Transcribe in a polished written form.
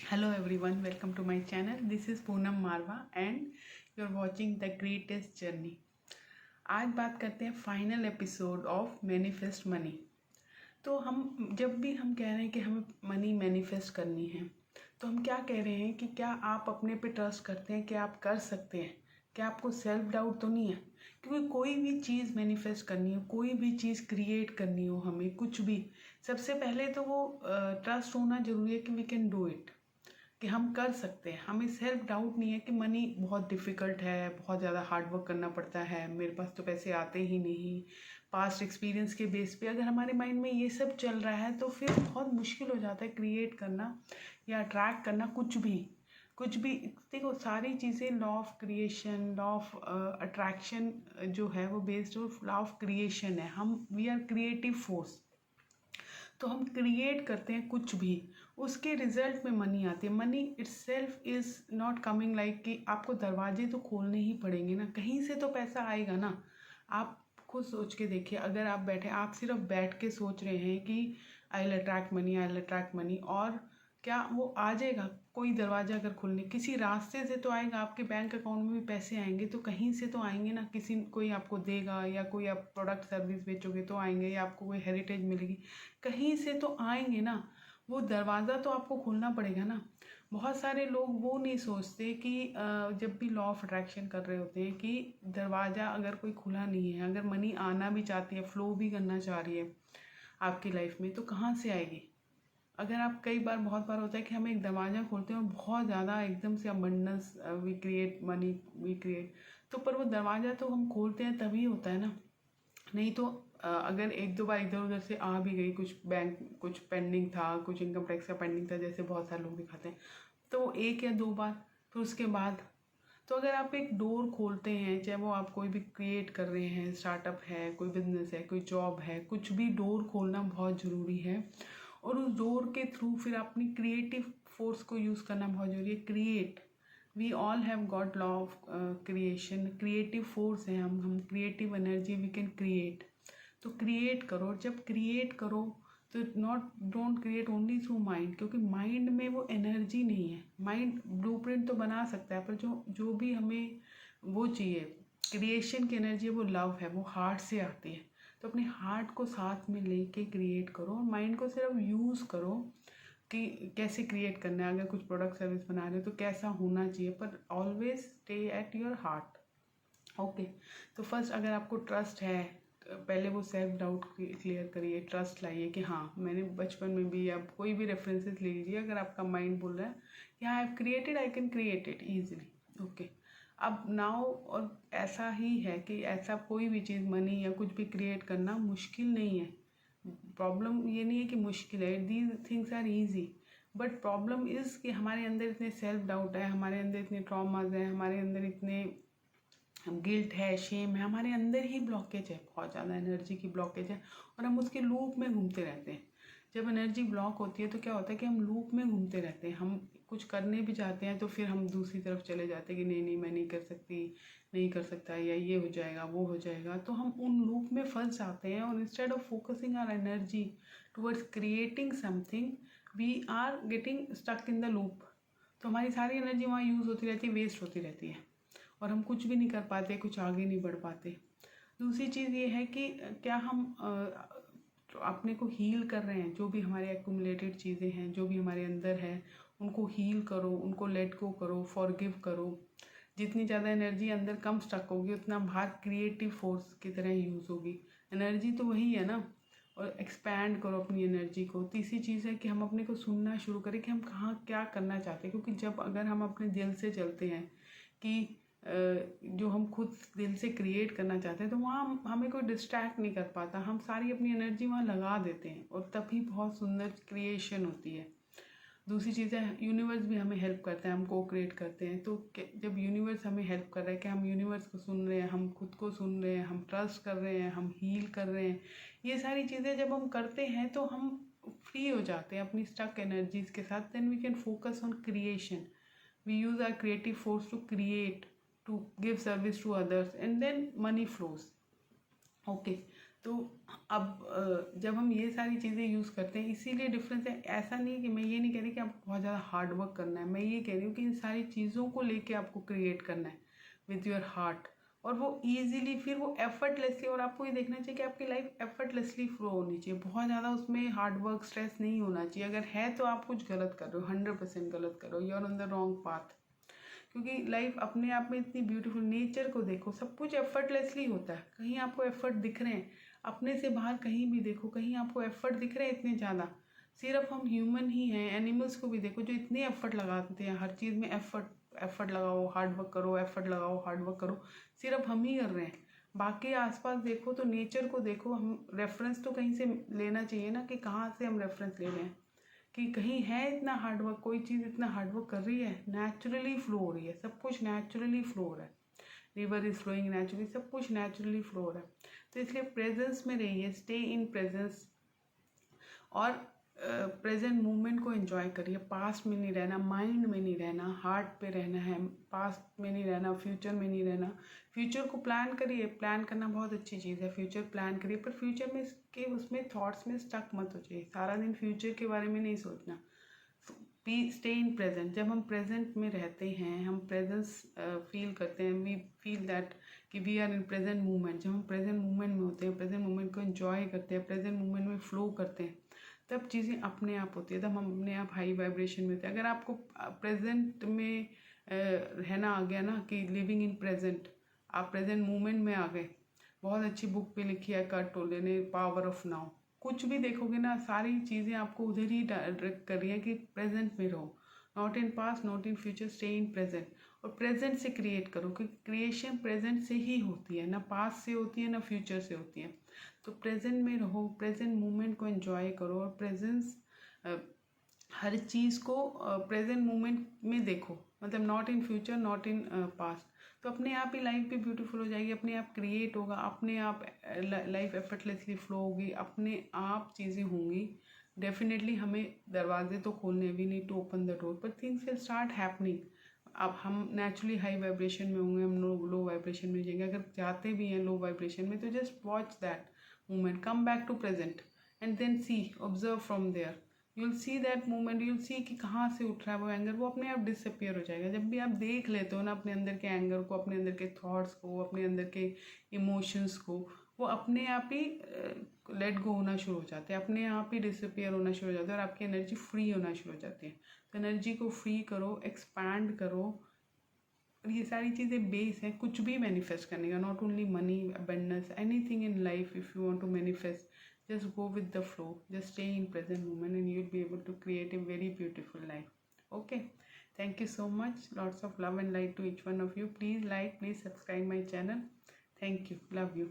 Hello everyone, welcome to my channel. This is Poonam Marwa and you're watching the greatest journey. आज बात करते हैं final episode of manifest money. तो हम जब भी हम कह रहे हैं कि हमें मनी मैनिफेस्ट करनी है तो हम क्या कह रहे हैं कि क्या आप अपने पे ट्रस्ट करते हैं कि आप कर सकते हैं? क्या आपको सेल्फ डाउट तो नहीं है? क्योंकि कोई भी चीज़ मैनिफेस्ट करनी हो, कोई भी चीज़ क्रिएट करनी हो, हमें कुछ भी, सबसे पहले तो वो ट्रस्ट होना ज़रूरी है कि वी कैन डू इट, कि हम कर सकते हैं। हमें सेल्फ डाउट नहीं है कि मनी बहुत डिफ़िकल्ट है, बहुत ज़्यादा हार्ड वर्क करना पड़ता है, मेरे पास तो पैसे आते ही नहीं। पास्ट एक्सपीरियंस के बेस पे अगर हमारे माइंड में ये सब चल रहा है तो फिर बहुत मुश्किल हो जाता है क्रिएट करना या अट्रैक्ट करना कुछ भी। देखो, सारी चीज़ें law of creation, law of attraction जो है वो based of law of creation है। हम वी आर क्रिएटिव फोर्स, तो हम क्रिएट करते हैं कुछ भी, उसके रिजल्ट में मनी आती है। Money it's self is not coming like कि आपको दरवाजे तो खोलने ही पड़ेंगे ना, कहीं से तो पैसा आएगा ना। आप खुद सोच के देखिए, अगर आप बैठे, आप सिर्फ बैठ के सोच रहे हैं कि I will attract money, I will attract money, और क्या वो आ जाएगा? कोई दरवाजा अगर खुलने, किसी रास्ते से तो आएगा। आपके बैंक अकाउंट में भी पैसे आएंगे तो कहीं से तो आएंगे ना, किसी कोई आपको देगा, या कोई आप प्रोडक्ट सर्विस बेचोगे तो आएंगे, या आपको कोई हेरिटेज मिलेगी, कहीं से तो आएंगे ना। वो दरवाज़ा तो आपको खोलना पड़ेगा ना। बहुत सारे लोग वो नहीं सोचते कि जब भी लॉ ऑफ अट्रैक्शन कर रहे होते हैं कि दरवाज़ा अगर कोई खुला नहीं है, अगर मनी आना भी चाहती है, फ्लो भी करना चाह रही है आपकी लाइफ में, तो कहाँ से आएगी? अगर आप कई बार, बहुत बार होता है कि हम एक दरवाज़ा खोलते हैं और बहुत ज़्यादा एकदम से abundance we create, money we create, तो पर वो दरवाज़ा तो हम खोलते हैं तभी होता है ना। नहीं तो अगर एक दो बार इधर उधर से आ भी गई, कुछ बैंक कुछ पेंडिंग था, कुछ इनकम टैक्स का पेंडिंग था, जैसे बहुत सारे लोग दिखाते हैं, तो एक या दो बार, फिर उसके बाद, तो अगर आप एक डोर खोलते हैं, चाहे वो आप कोई भी क्रिएट कर रहे हैं, स्टार्टअप है, कोई बिजनेस है, कोई जॉब है, कुछ भी, डोर खोलना बहुत ज़रूरी है। और उस डोर के थ्रू फिर अपनी क्रिएटिव फोर्स को यूज़ करना बहुत ज़रूरी है। Create, we all have got law of creation, creative force है हम creative energy, we can create. तो क्रिएट करो, जब क्रिएट करो तो don't create only through mind, क्योंकि माइंड में वो एनर्जी नहीं है। माइंड ब्लूप्रिंट तो बना सकता है, पर जो जो भी हमें वो चाहिए, क्रिएशन की एनर्जी, वो लव है, वो हार्ट से आती है। तो अपने हार्ट को साथ में लेके क्रिएट करो, और माइंड को सिर्फ यूज़ करो कि कैसे क्रिएट करना है। अगर कुछ प्रोडक्ट सर्विस बना रहे हो तो कैसा होना चाहिए, पर always stay at your heart. Okay, तो फर्स्ट, अगर आपको ट्रस्ट है, पहले वो सेल्फ डाउट क्लियर करिए, ट्रस्ट लाइए कि हाँ, मैंने बचपन में भी, आप कोई भी रेफरेंसेस ले लीजिए, अगर आपका माइंड बोल रहा है कि हाँ, I have created, I can create it easily. Okay, अब नाउ, और ऐसा ही है कि ऐसा कोई भी चीज़, मनी या कुछ भी क्रिएट करना मुश्किल नहीं है। प्रॉब्लम ये नहीं है कि मुश्किल है, these things are easy, but problem is कि हमारे अंदर इतने सेल्फ डाउट है, हमारे अंदर इतने ट्रॉमाज हैं, हमारे अंदर इतने गिल्ट है, शेम है, हमारे अंदर ही ब्लॉकेज है, बहुत ज़्यादा एनर्जी की ब्लॉकेज है, और हम उसके लूप में घूमते रहते हैं। जब एनर्जी ब्लॉक होती है तो क्या होता है कि हम लूप में घूमते रहते हैं। हम कुछ करने भी जाते हैं तो फिर हम दूसरी तरफ चले जाते हैं कि नहीं नहीं, मैं नहीं कर सकती, नहीं कर सकता, या ये हो जाएगा, वो हो जाएगा, तो हम उन लूप में फंस जाते हैं। और instead of focusing our energy towards creating something, we are getting stuck in the loop. तो हमारी सारी एनर्जी वहाँ यूज़ होती रहती है, वेस्ट होती रहती है, और हम कुछ भी नहीं कर पाते, कुछ आगे नहीं बढ़ पाते। दूसरी चीज़ ये है कि क्या हम अपने को हील कर रहे हैं? जो भी हमारे एक्यूमुलेटेड चीज़ें हैं, जो भी हमारे अंदर है, उनको हील करो, उनको लेट गो करो, फॉरगिव करो। जितनी ज़्यादा एनर्जी अंदर कम स्टक होगी, उतना बाहर क्रिएटिव फोर्स की तरह यूज़ होगी। एनर्जी तो वही है ना, और एक्सपैंड करो अपनी एनर्जी को। तीसरी चीज़ है कि हम अपने को सुनना शुरू करें कि हम कहाँ क्या करना चाहते हैं, क्योंकि जब अगर हम अपने दिल से चलते हैं कि जो हम खुद दिल से क्रिएट करना चाहते हैं, तो वहाँ हमें कोई डिस्ट्रैक्ट नहीं कर पाता, हम सारी अपनी एनर्जी वहाँ लगा देते हैं, और तभी बहुत सुंदर क्रिएशन होती है। दूसरी चीज़ है, यूनिवर्स भी हमें हेल्प करता है, हम को क्रिएट करते हैं। तो जब यूनिवर्स हमें हेल्प कर रहा है कि हम यूनिवर्स को सुन रहे हैं, हम खुद को सुन रहे हैं, हम ट्रस्ट कर रहे हैं, हम हील कर रहे हैं, ये सारी चीज़ें जब हम करते हैं तो हम फ्री हो जाते हैं अपनी स्टक एनर्जीज के साथ। Then we can focus on creation, we use our creative force to create, to give service to others, and then money flows. Okay, तो तो अब जब हम ये सारी चीज़ें यूज़ करते हैं, इसीलिए डिफरेंस है। ऐसा नहीं कि मैं ये नहीं कह रही कि आपको बहुत ज़्यादा हार्ड वर्क करना है, मैं ये कह रही हूँ कि इन सारी चीज़ों को लेके आपको क्रिएट करना है विथ योर हार्ट, और वो ईजिली, फिर वो एफर्टलेसली। और आपको ये देखना चाहिए कि आपकी लाइफ एफर्टलेसली फ्लो होनी चाहिए, बहुत ज़्यादा उसमें हार्ड वर्क स्ट्रेस नहीं होना चाहिए। अगर है तो आप कुछ गलत कर रहे हो, 100% गलत कर रहे हो, you are on the wrong path. क्योंकि लाइफ अपने आप में इतनी ब्यूटीफुल, नेचर को देखो, सब कुछ एफर्टलेसली होता है। कहीं आपको एफर्ट दिख रहे हैं, अपने से बाहर कहीं भी देखो, कहीं आपको एफर्ट दिख रहे हैं इतने ज़्यादा? सिर्फ हम ह्यूमन ही हैं। एनिमल्स को भी देखो जो इतने एफर्ट लगाते हैं, हर चीज़ में एफर्ट लगाओ, हार्ड वर्क करो, एफर्ट लगाओ, हार्ड वर्क करो, सिर्फ हम ही कर रहे हैं। बाकी आसपास देखो तो नेचर को देखो, हम रेफरेंस तो कहीं से लेना चाहिए ना, कि कहाँ से हम रेफरेंस ले रहे हैं, कि कहीं है इतना हार्ड वर्क, कोई चीज़ इतना हार्ड वर्क कर रही है, नेचुरली फ्लो हो रही है, सब कुछ नेचुरली फ्लो हो रहा है, रिवर इज फ्लोइंग नेचुरली, सब कुछ नेचुरली फ्लो हो रहा है। तो इसलिए प्रेजेंस में रहिए, स्टे इन प्रेजेंस, और प्रेजेंट मोमेंट को एंजॉय करिए। पास्ट में नहीं रहना, माइंड में नहीं रहना, हार्ट पे रहना है। पास्ट में नहीं रहना, फ्यूचर में नहीं रहना। फ्यूचर को प्लान करिए, प्लान करना बहुत अच्छी चीज़ है, फ्यूचर प्लान करिए, पर फ्यूचर में के उसमें थॉट्स में स्टक मत हो जाइए, सारा दिन फ्यूचर के बारे में नहीं सोचना। Be stay in present. जब हम प्रेजेंट में रहते हैं, हम प्रेजेंस फील करते हैं, वी फील दैट कि we are in present moment. जब हम प्रेजेंट मोमेंट में होते हैं, प्रेजेंट मोमेंट को एंजॉय करते हैं, प्रेजेंट मोमेंट में फ्लो करते हैं, तब चीज़ें अपने आप होती है, तब हम अपने आप हाई वाइब्रेशन में होते हैं। अगर आपको प्रेजेंट में रहना आ गया ना, कि लिविंग इन प्रेजेंट, आप प्रेजेंट मोमेंट में आ गए। बहुत अच्छी बुक पे लिखी है कर्ट टोले ने, पावर ऑफ नाउ। कुछ भी देखोगे ना, सारी चीज़ें आपको उधर ही डायरेक्ट कर रही है कि प्रेजेंट में रहो, not in past, not in future, stay in present. और प्रेजेंट से क्रिएट करो, क्योंकि क्रिएशन प्रेजेंट से ही होती है, ना पास्ट से होती है ना फ्यूचर से होती है। तो प्रेजेंट में रहो, प्रेजेंट मोमेंट को एंजॉय करो, और प्रेजेंस हर चीज़ को प्रेजेंट मोमेंट में देखो, मतलब not in future, not in past. तो अपने आप ही लाइफ भी ब्यूटीफुल हो जाएगी, अपने आप क्रिएट होगा, अपने आप लाइफ एफर्टलेसली फ्लो होगी, अपने आप चीज़ें होंगी। डेफिनेटली हमें दरवाजे तो खोलने, we need to open the door, but things will start happening. अब हम नेचुरली हाई वाइब्रेशन में होंगे, हम लो वाइब्रेशन में जाएंगे। अगर जाते भी हैं लो वाइब्रेशन में, तो just watch that moment, come back to present, and then see, observe from there, you will see that moment, you will see कि कहाँ से उठ रहा है वो एंगर, वो अपने आप डिसअपियर हो जाएगा। जब भी आप देख लेते हो ना अपने अंदर के एंगर को, अपने अंदर के थॉट्स को, अपने अंदर के इमोशंस को, वो अपने आप ही लेट गो होना शुरू हो जाते हैं, अपने आप ही डिसअपियर होना शुरू हो जाते हैं, और आपकी एनर्जी फ्री होना शुरू हो जाती है। तो एनर्जी को फ्री करो, एक्सपैंड करो, और ये सारी चीज़ें बेस है कुछ भी मैनिफेस्ट करने का, not only money, abundance, anything in life. If you want to manifest, just go with the flow, just stay in present moment, and you'll be able to create a very beautiful life. Okay, thank you so much. Lots of love and light to each one of you. Please like, please subscribe my channel. Thank you, love you.